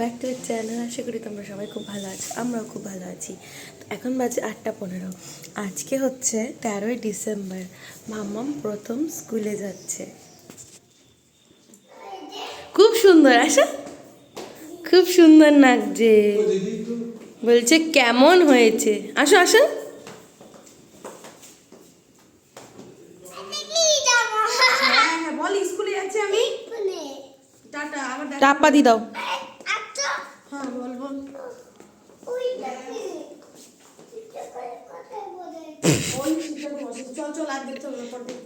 Back to channel. আশা করি তোমরা সবাই খুব ভালো আছো, আমরাও খুব ভালো আছি। এখন বাজে 8:15। আজকে হচ্ছে 13ই ডিসেম্বর। মাম্মাম প্রথম স্কুলে যাচ্ছে। খুব সুন্দর, আসো, খুব সুন্দর লাগছে। বলছে কেমন হয়েছে, আসো আসো। টাপা দি দাও।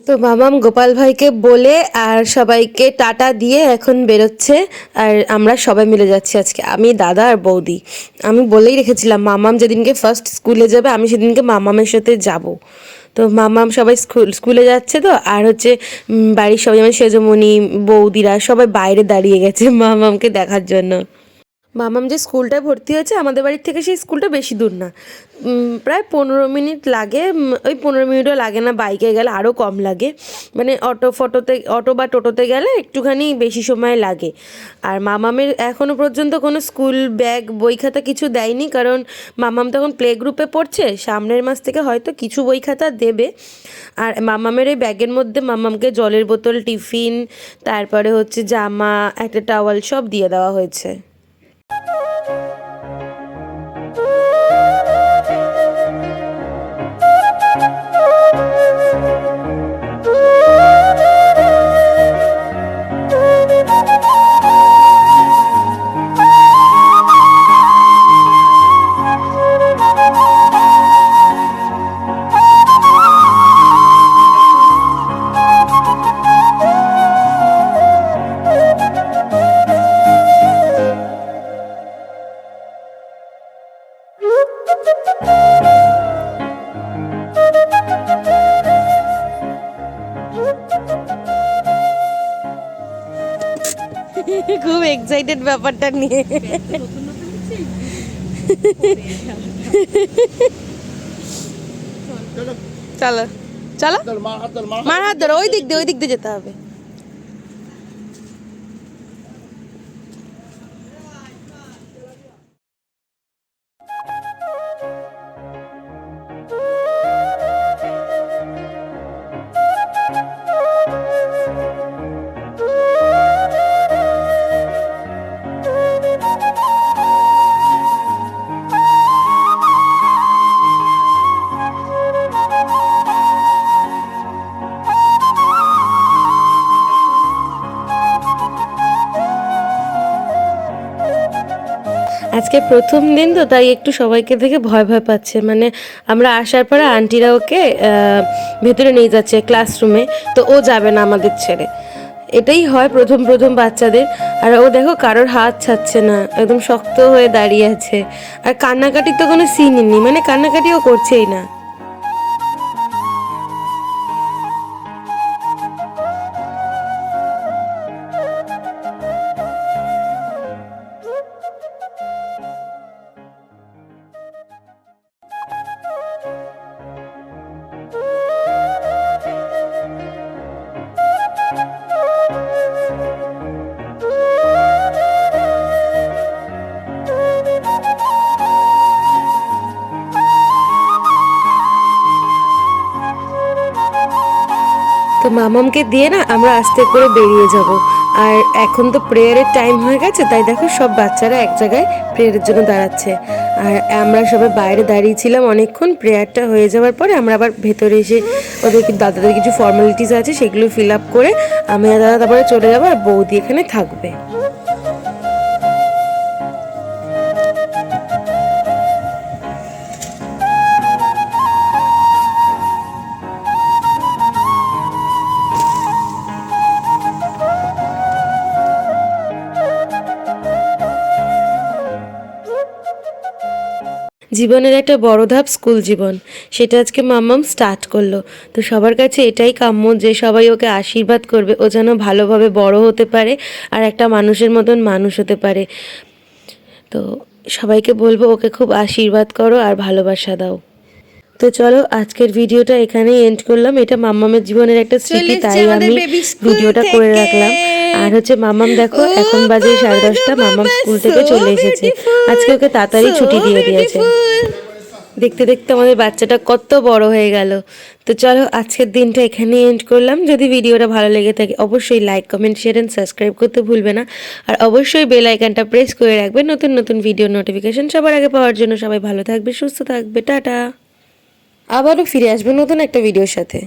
তো মামাম গোপাল ভাইকে বলে আর সবাইকে টাটা দিয়ে এখন বেরোচ্ছে। আর আমরা সবাই মিলে যাচ্ছি আজকে, আমি, দাদা আর বৌদি। আমি বলেই রেখেছিলাম মামাম যেদিনকে ফার্স্ট স্কুলে যাবে আমি সেদিনকে মামামের সাথে যাব। তো মামাম সবাই স্কুলে যাচ্ছে। তো আর হচ্ছে বাড়ির সবাই, মানে সেজমণি, বৌদিরা সবাই বাইরে দাঁড়িয়ে গেছে মামামকে দেখার জন্য। মামাম যে স্কুলটায় ভর্তি হয়েছে আমাদের বাড়ির থেকে সেই স্কুলটা বেশি দূর না, প্রায় 15 মিনিট লাগে। ওই 15 মিনিটও লাগে না, বাইকে গেলে আরও কম লাগে। মানে অটো বা টোটোতে গেলে একটুখানি বেশি সময় লাগে। আর মামামের এখনও পর্যন্ত কোনো স্কুল ব্যাগ, বই খাতা কিছু দেয়নি, কারণ মামাম তখন প্লে গ্রুপে পড়ছে। সামনের মাস থেকে হয়তো কিছু বই খাতা দেবে। আর মামামের এই ব্যাগের মধ্যে মামামকে জলের বোতল, টিফিন, তারপরে হচ্ছে জামা, একটা টাওয়াল সব দিয়ে দেওয়া হয়েছে। খুব এক্সাইটেড ব্যাপারটা নিয়ে। চলো চলো, মার হাত ধরো, ওই দিক দিয়ে যেতে হবে। আজকে প্রথম দিন তো, তাই একটু সবাইকে দেখে ভয় ভয় পাচ্ছে। মানে আমরা আসার পরে আন্টিরা ওকে ভেতরে নিয়ে যাচ্ছে ক্লাসরুমে, তো ও যাবে না আমাদের ছেড়ে। এটাই হয় প্রথম প্রথম বাচ্চাদের। আর ও দেখো কারোর হাত ছাড়ছে না, একদম শক্ত হয়ে দাঁড়িয়ে আছে। আর কান্নাকাটির তো কোনো সিনই নেই, মানে কান্নাকাটিও করছেই না। তো মামামকে দিয়ে না আমরা আস্তে করে বেরিয়ে যাব। আর এখন তো প্রেয়ারের টাইম হয়ে গেছে, তাই দেখো সব বাচ্চারা এক জায়গায় প্রেয়ারের জন্য দাঁড়াচ্ছে। আর আমরা সবাই বাইরে দাঁড়িয়েছিলাম অনেকক্ষণ। প্রেয়ারটা হয়ে যাওয়ার পরে আমরা আবার ভেতরে এসে ওদের দাদাদের কিছু ফর্মালিটিস আছে সেগুলো ফিল আপ করে আমি আর দাদা তারপরে চলে যাবো, আর বৌদি এখানে থাকবে। জীবনের একটা বড় ধাপ স্কুল জীবন, সেটা আজকে মাম্মাম স্টার্ট করলো। তো সবার কাছে এটাই কাম্য যে সবাই ওকে আশীর্বাদ করবে, ও যেন ভালোভাবে বড় হতে পারে আর একটা মানুষের মতন মানুষ হতে পারে। তো সবাইকে বলবো ওকে খুব আশীর্বাদ করো আর ভালোবাসা দাও। তো চলো আজকের ভিডিওটা এখানেই এন্ড করলাম। এটা মাম্মামের জীবনের একটা স্মৃতি, তাই আমি ভিডিওটা করে রাখলাম। আর হচ্ছে মাম্মাম দেখো এখন বাজে 10:30, মাম্মাম স্কুল থেকে চলে এসেছে। আজকে ওকে তাড়াতাড়ি ছুটি দিয়ে দিয়েছে। দেখতে দেখতে আমাদের বাচ্চাটা কত বড় হয়ে গেল। তো চলো আজকের দিনটা এখানেই এন্ড করলাম। যদি ভিডিওটা ভালো লেগে থাকে অবশ্যই like, comment, share and subscribe করতে ভুলবে না। আর অবশ্যই বেল আইকনটা প্রেস করে রাখবে নতুন নতুন ভিডিও নোটিফিকেশন সবার আগে পাওয়ার জন্য। সবাই ভালো থাকবে, সুস্থ থাকবে, টাটা। আবারও ফিরে আসবো নতুন একটা ভিডিওর সাথে।